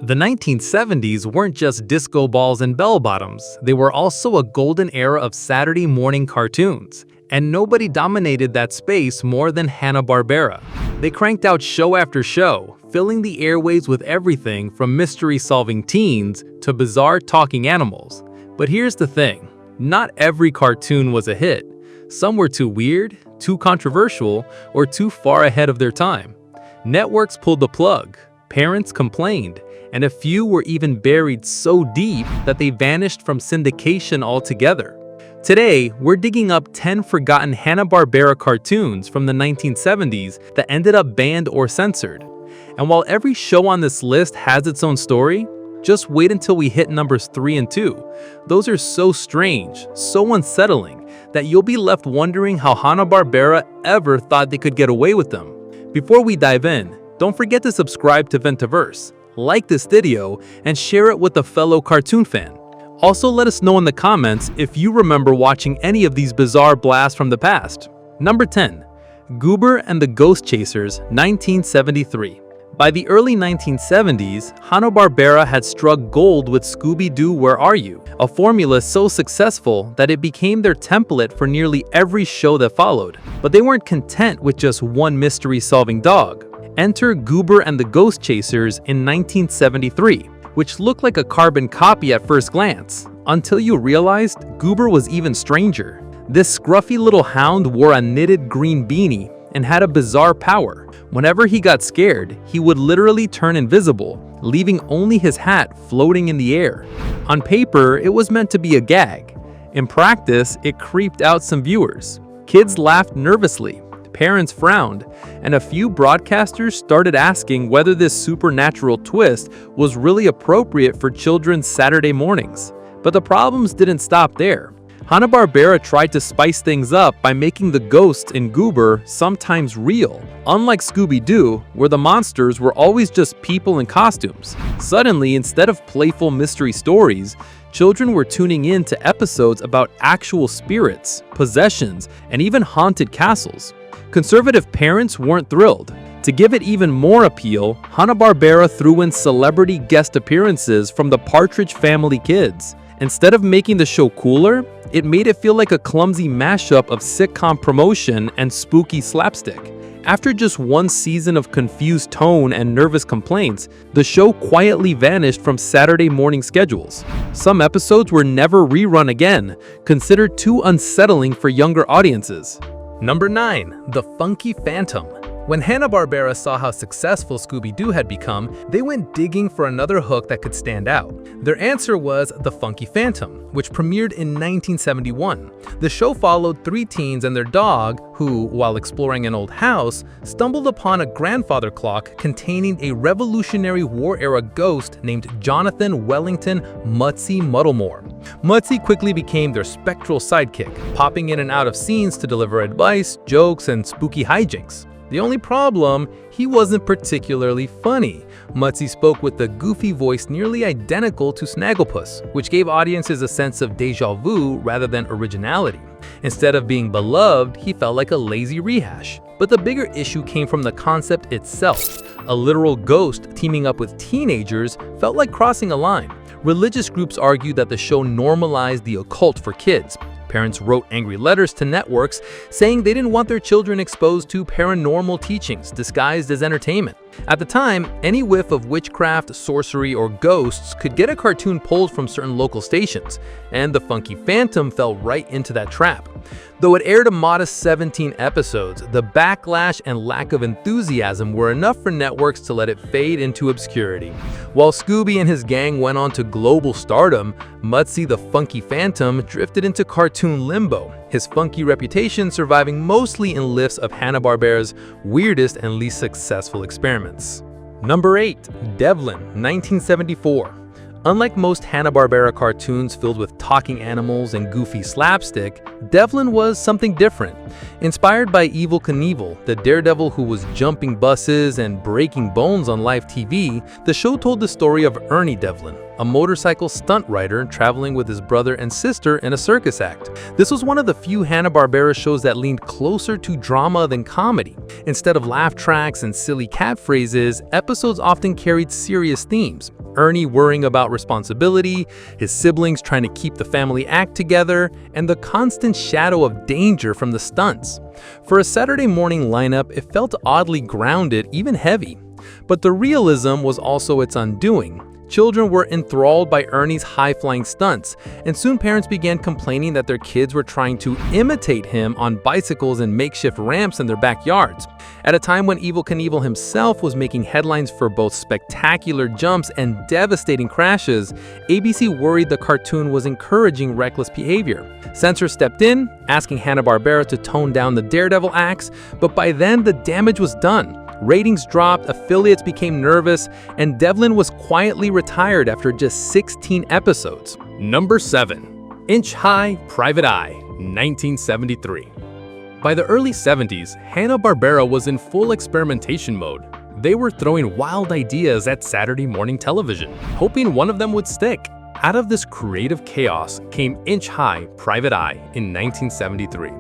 The 1970s weren't just disco balls and bell-bottoms, they were also a golden era of Saturday morning cartoons. And nobody dominated that space more than Hanna Barbera. They cranked out show after show, filling the airwaves with everything from mystery-solving teens to bizarre talking animals. But here's the thing, not every cartoon was a hit. Some were too weird, too controversial, or too far ahead of their time. Networks pulled the plug, parents complained, and a few were even buried so deep that they vanished from syndication altogether. Today, we're digging up 10 forgotten Hanna Barbera cartoons from the 1970s that ended up banned or censored. And while every show on this list has its own story, just wait until we hit numbers 3 and 2. Those are so strange, so unsettling, that you'll be left wondering how Hanna Barbera ever thought they could get away with them. Before we dive in, don't forget to subscribe to Ventiverse, like this video, and share it with a fellow cartoon fan. Also, let us know in the comments if you remember watching any of these bizarre blasts from the past. Number 10. Goober and the Ghostchasers, 1973. By the early 1970s, Hanna Barbera had struck gold with Scooby-Doo Where Are You?, a formula so successful that it became their template for nearly every show that followed. But they weren't content with just one mystery-solving dog. Enter Goober and the Ghostchasers in 1973. Which looked like a carbon copy at first glance, until you realized Goober was even stranger. This scruffy little hound wore a knitted green beanie and had a bizarre power. Whenever he got scared, he would literally turn invisible, leaving only his hat floating in the air. On paper, it was meant to be a gag. In practice, it creeped out some viewers. Kids laughed nervously. Parents frowned, and a few broadcasters started asking whether this supernatural twist was really appropriate for children's Saturday mornings. But the problems didn't stop there. Hanna Barbera tried to spice things up by making the ghosts in Goober sometimes real, unlike Scooby-Doo, where the monsters were always just people in costumes. Suddenly, instead of playful mystery stories, children were tuning in to episodes about actual spirits, possessions, and even haunted castles. Conservative parents weren't thrilled. To give it even more appeal, Hanna Barbera threw in celebrity guest appearances from the Partridge Family kids. Instead of making the show cooler, it made it feel like a clumsy mashup of sitcom promotion and spooky slapstick. After just one season of confused tone and nervous complaints, the show quietly vanished from Saturday morning schedules. Some episodes were never rerun again, considered too unsettling for younger audiences. Number 9. The Funky Phantom. When Hanna Barbera saw how successful Scooby-Doo had become, they went digging for another hook that could stand out. Their answer was The Funky Phantom, which premiered in 1971. The show followed 3 teens and their dog who, while exploring an old house, stumbled upon a grandfather clock containing a Revolutionary War-era ghost named Jonathan Wellington Mutsy Muddlemore. Mutsy quickly became their spectral sidekick, popping in and out of scenes to deliver advice, jokes, and spooky hijinks. The only problem, he wasn't particularly funny. Mutsy spoke with a goofy voice nearly identical to Snagglepuss, which gave audiences a sense of déjà vu rather than originality. Instead of being beloved, he felt like a lazy rehash. But the bigger issue came from the concept itself. A literal ghost teaming up with teenagers felt like crossing a line. Religious groups argued that the show normalized the occult for kids. Parents wrote angry letters to networks saying they didn't want their children exposed to paranormal teachings disguised as entertainment. At the time, any whiff of witchcraft, sorcery, or ghosts could get a cartoon pulled from certain local stations, and The Funky Phantom fell right into that trap. Though it aired a modest 17 episodes, the backlash and lack of enthusiasm were enough for networks to let it fade into obscurity. While Scooby and his gang went on to global stardom, Mutsy the Funky Phantom drifted into cartoon limbo, his funky reputation surviving mostly in lifts of Hanna-Barbera's weirdest and least successful experiments. Number 8. Develin, 1974. Unlike most Hanna-Barbera cartoons filled with talking animals and goofy slapstick, Develin was something different. Inspired by Evel Knievel, the daredevil who was jumping buses and breaking bones on live TV, the show told the story of Ernie Develin, a motorcycle stunt rider traveling with his brother and sister in a circus act. This was one of the few Hanna-Barbera shows that leaned closer to drama than comedy. Instead of laugh tracks and silly catchphrases, episodes often carried serious themes. Ernie worrying about responsibility, his siblings trying to keep the family act together, and the constant shadow of danger from the stunts. For a Saturday morning lineup, it felt oddly grounded, even heavy. But the realism was also its undoing. Children were enthralled by Ernie's high-flying stunts, and soon parents began complaining that their kids were trying to imitate him on bicycles and makeshift ramps in their backyards. At a time when Evel Knievel himself was making headlines for both spectacular jumps and devastating crashes, ABC worried the cartoon was encouraging reckless behavior. Censors stepped in, asking Hanna-Barbera to tone down the daredevil acts, but by then the damage was done. Ratings dropped, affiliates became nervous, and Develin was quietly retired after just 16 episodes. Number 7. Inch High, Private Eye, 1973. By the early 70s, Hanna-Barbera was in full experimentation mode. They were throwing wild ideas at Saturday morning television, hoping one of them would stick. Out of this creative chaos came Inch High, Private Eye in 1973.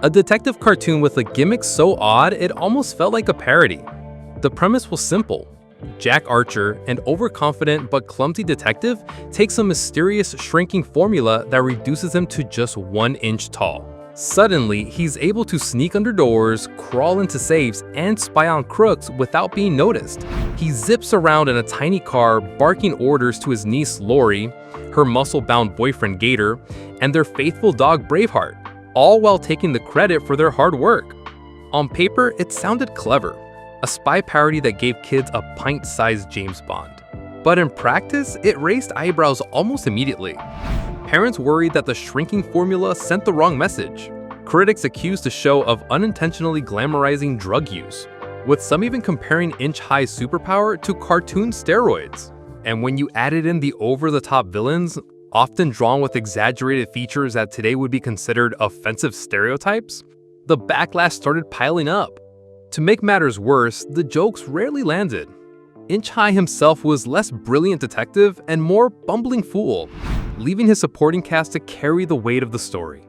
A detective cartoon with a gimmick so odd it almost felt like a parody. The premise was simple. Jack Archer, an overconfident but clumsy detective, takes a mysterious shrinking formula that reduces him to just 1 inch tall. Suddenly, he's able to sneak under doors, crawl into safes, and spy on crooks without being noticed. He zips around in a tiny car, barking orders to his niece Lori, her muscle-bound boyfriend Gator, and their faithful dog Braveheart, all while taking the credit for their hard work. On paper, it sounded clever, a spy parody that gave kids a pint-sized James Bond. But in practice, it raised eyebrows almost immediately. Parents worried that the shrinking formula sent the wrong message. Critics accused the show of unintentionally glamorizing drug use, with some even comparing Inch High's superpower to cartoon steroids. And when you added in the over-the-top villains, often drawn with exaggerated features that today would be considered offensive stereotypes, the backlash started piling up. To make matters worse, the jokes rarely landed. Inch High himself was less brilliant detective and more bumbling fool, leaving his supporting cast to carry the weight of the story.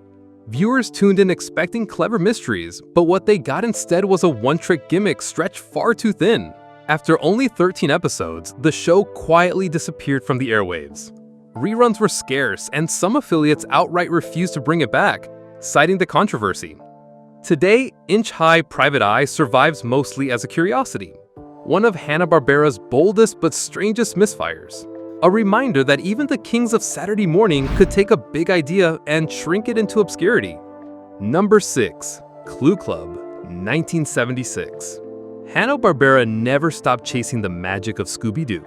Viewers tuned in expecting clever mysteries, but what they got instead was a one-trick gimmick stretched far too thin. After only 13 episodes, the show quietly disappeared from the airwaves. Reruns were scarce, and some affiliates outright refused to bring it back, citing the controversy. Today, Inch High, Private Eye survives mostly as a curiosity, one of Hanna-Barbera's boldest but strangest misfires. A reminder that even the kings of Saturday morning could take a big idea and shrink it into obscurity. Number 6. Clue Club, 1976. Hanna-Barbera never stopped chasing the magic of Scooby-Doo.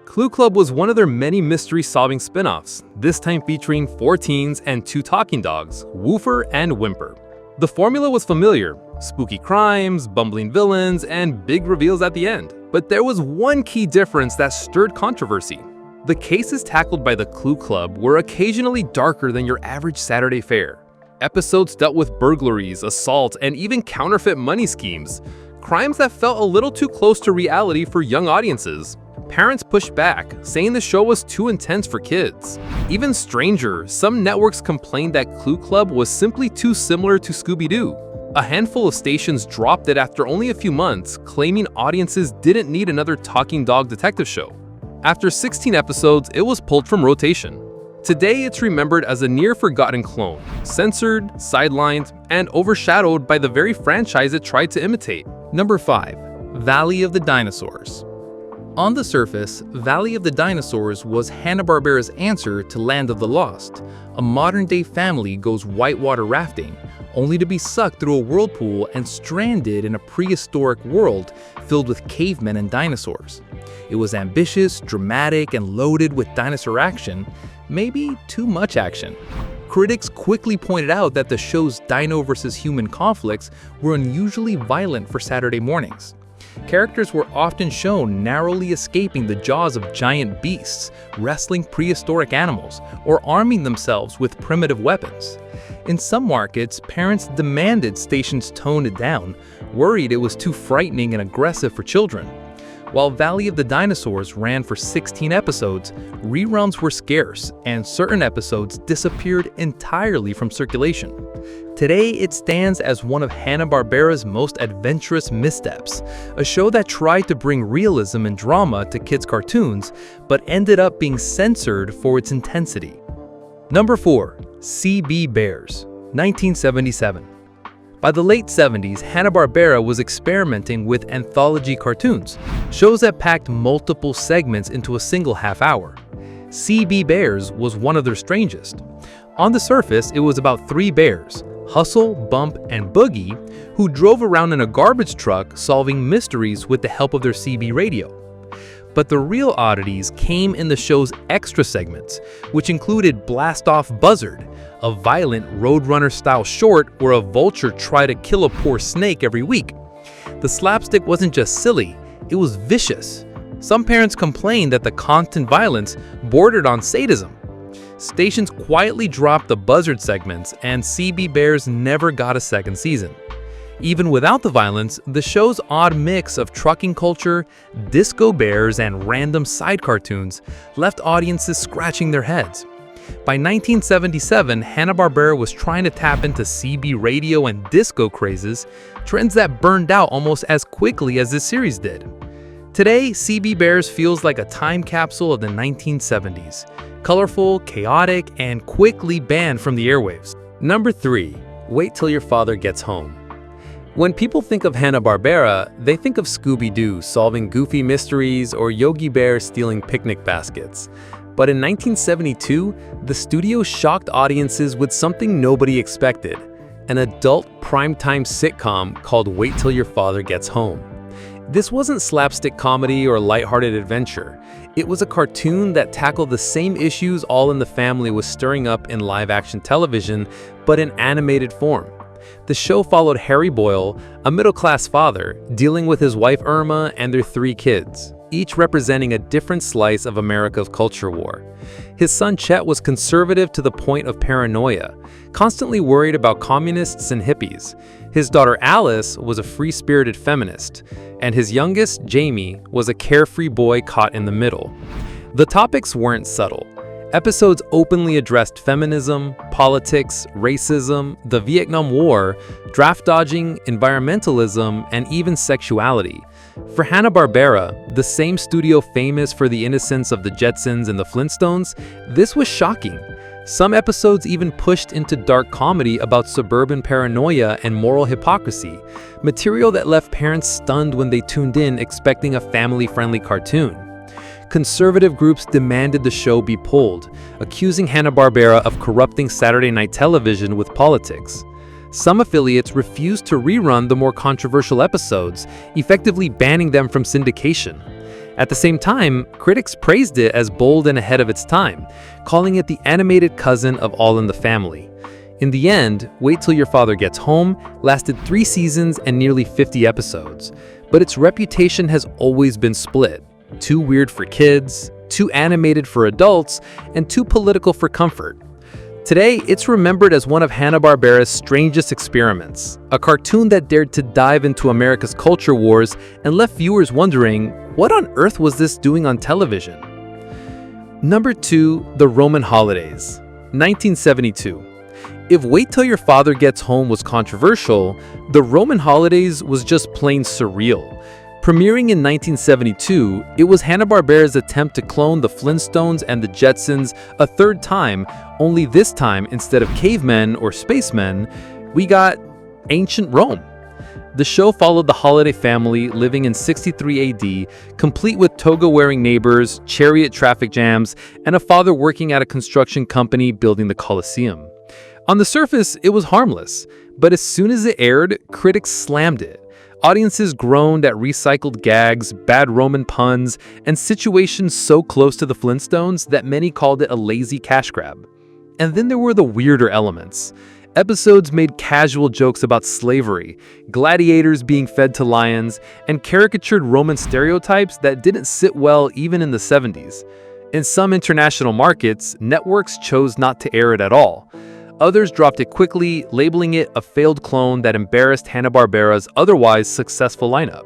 Clue Club was one of their many mystery-solving spin-offs, this time featuring 4 teens and 2 talking dogs, Woofer and Whimper. The formula was familiar: spooky crimes, bumbling villains, and big reveals at the end. But there was one key difference that stirred controversy. The cases tackled by the Clue Club were occasionally darker than your average Saturday fare. Episodes dealt with burglaries, assault, and even counterfeit money schemes, crimes that felt a little too close to reality for young audiences. Parents pushed back, saying the show was too intense for kids. Even stranger, some networks complained that Clue Club was simply too similar to Scooby-Doo. A handful of stations dropped it after only a few months, claiming audiences didn't need another talking dog detective show. After 16 episodes, it was pulled from rotation. Today, it's remembered as a near-forgotten clone, censored, sidelined, and overshadowed by the very franchise it tried to imitate. Number 5. Valley of the Dinosaurs. On the surface, Valley of the Dinosaurs was Hanna-Barbera's answer to Land of the Lost. A modern-day family goes whitewater rafting, only to be sucked through a whirlpool and stranded in a prehistoric world filled with cavemen and dinosaurs. It was ambitious, dramatic, and loaded with dinosaur action, maybe too much action. Critics quickly pointed out that the show's dino versus human conflicts were unusually violent for Saturday mornings. Characters were often shown narrowly escaping the jaws of giant beasts, wrestling prehistoric animals, or arming themselves with primitive weapons. In some markets, parents demanded stations tone it down, worried it was too frightening and aggressive for children. While Valley of the Dinosaurs ran for 16 episodes, reruns were scarce, and certain episodes disappeared entirely from circulation. Today, it stands as one of Hanna-Barbera's most adventurous missteps, a show that tried to bring realism and drama to kids' cartoons, but ended up being censored for its intensity. Number 4. CB Bears, 1977. By the late 70s, Hanna-Barbera was experimenting with anthology cartoons, shows that packed multiple segments into a single half hour. CB Bears was one of their strangest. On the surface, it was about 3 bears, Hustle, Bump, and Boogie, who drove around in a garbage truck solving mysteries with the help of their CB radio. But the real oddities came in the show's extra segments, which included Blast Off Buzzard, a violent Roadrunner-style short where a vulture tried to kill a poor snake every week. The slapstick wasn't just silly, it was vicious. Some parents complained that the constant violence bordered on sadism. Stations quietly dropped the Buzzard segments, and CB Bears never got a second season. Even without the violence, the show's odd mix of trucking culture, disco bears, and random side cartoons left audiences scratching their heads. By 1977, Hanna-Barbera was trying to tap into CB radio and disco crazes, trends that burned out almost as quickly as this series did. Today, CB Bears feels like a time capsule of the 1970s, colorful, chaotic, and quickly banned from the airwaves. Number 3. Wait Till Your Father Gets Home. When people think of Hanna-Barbera, they think of Scooby-Doo solving goofy mysteries or Yogi Bear stealing picnic baskets. But in 1972, the studio shocked audiences with something nobody expected, an adult primetime sitcom called Wait Till Your Father Gets Home. This wasn't slapstick comedy or lighthearted adventure. It was a cartoon that tackled the same issues All in the Family was stirring up in live-action television, but in animated form. The show followed Harry Boyle, a middle-class father, dealing with his wife Irma and their 3 kids, each representing a different slice of America's culture war. His son Chet was conservative to the point of paranoia, constantly worried about communists and hippies. His daughter Alice was a free-spirited feminist, and his youngest, Jamie, was a carefree boy caught in the middle. The topics weren't subtle. Episodes openly addressed feminism, politics, racism, the Vietnam War, draft dodging, environmentalism, and even sexuality. For Hanna-Barbera, the same studio famous for the innocence of the Jetsons and the Flintstones, this was shocking. Some episodes even pushed into dark comedy about suburban paranoia and moral hypocrisy, material that left parents stunned when they tuned in expecting a family-friendly cartoon. Conservative groups demanded the show be pulled, accusing Hanna-Barbera of corrupting Saturday night television with politics. Some affiliates refused to rerun the more controversial episodes, effectively banning them from syndication. At the same time, critics praised it as bold and ahead of its time, calling it the animated cousin of All in the Family. In the end, Wait Till Your Father Gets Home lasted 3 seasons and nearly 50 episodes, but its reputation has always been split. Too weird for kids, too animated for adults, and too political for comfort. Today, it's remembered as one of Hanna-Barbera's strangest experiments, a cartoon that dared to dive into America's culture wars and left viewers wondering, what on earth was this doing on television? Number 2. The Roman Holidays, 1972. If Wait Till Your Father Gets Home was controversial, The Roman Holidays was just plain surreal. Premiering in 1972, it was Hanna-Barbera's attempt to clone the Flintstones and the Jetsons a third time, only this time, instead of cavemen or spacemen, we got ancient Rome. The show followed the Holiday family living in 63 AD, complete with toga-wearing neighbors, chariot traffic jams, and a father working at a construction company building the Colosseum. On the surface, it was harmless, but as soon as it aired, critics slammed it. Audiences groaned at recycled gags, bad Roman puns, and situations so close to the Flintstones that many called it a lazy cash grab. And then there were the weirder elements. Episodes made casual jokes about slavery, gladiators being fed to lions, and caricatured Roman stereotypes that didn't sit well even in the 70s. In some international markets, networks chose not to air it at all. Others dropped it quickly, labeling it a failed clone that embarrassed Hanna-Barbera's otherwise successful lineup.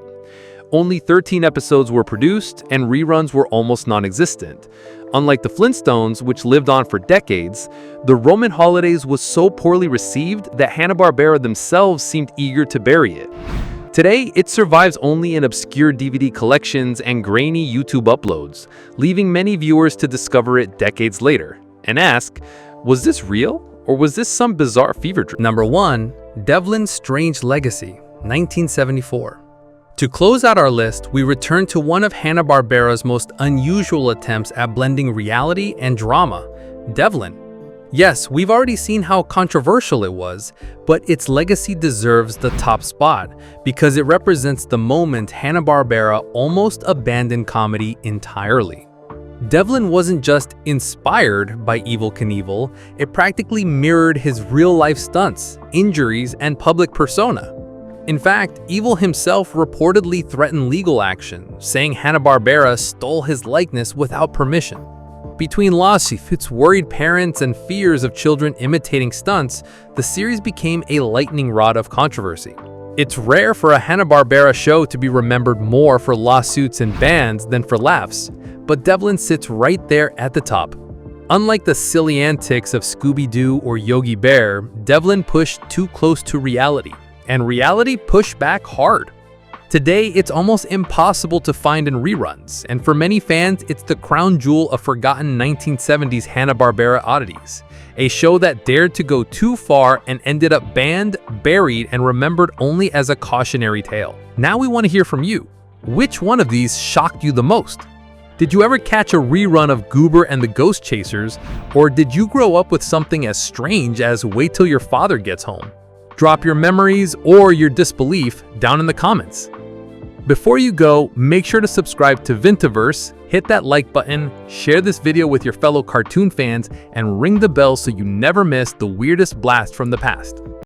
Only 13 episodes were produced, and reruns were almost non-existent. Unlike the Flintstones, which lived on for decades, the Roman Holidays was so poorly received that Hanna-Barbera themselves seemed eager to bury it. Today, it survives only in obscure DVD collections and grainy YouTube uploads, leaving many viewers to discover it decades later and ask, was this real, or was this some bizarre fever dream? Number 1. Develin's Strange Legacy, 1974. To close out our list, we return to one of Hanna-Barbera's most unusual attempts at blending reality and drama, Develin. Yes, we've already seen how controversial it was, but its legacy deserves the top spot because it represents the moment Hanna-Barbera almost abandoned comedy entirely. Develin wasn't just inspired by Evel Knievel, it practically mirrored his real-life stunts, injuries, and public persona. In fact, Evel himself reportedly threatened legal action, saying Hanna-Barbera stole his likeness without permission. Between lawsuits, worried parents, and fears of children imitating stunts, the series became a lightning rod of controversy. It's rare for a Hanna-Barbera show to be remembered more for lawsuits and bans than for laughs, but Develin sits right there at the top. Unlike the silly antics of Scooby-Doo or Yogi Bear, Develin pushed too close to reality, and reality pushed back hard. Today, it's almost impossible to find in reruns, and for many fans, it's the crown jewel of forgotten 1970s Hanna-Barbera oddities, a show that dared to go too far and ended up banned, buried, and remembered only as a cautionary tale. Now we want to hear from you. Which one of these shocked you the most? Did you ever catch a rerun of Goober and the Ghostchasers, or did you grow up with something as strange as Wait Till Your Father Gets Home? Drop your memories or your disbelief down in the comments. Before you go, make sure to subscribe to Vintaverse, hit that like button, share this video with your fellow cartoon fans, and ring the bell so you never miss the weirdest blast from the past.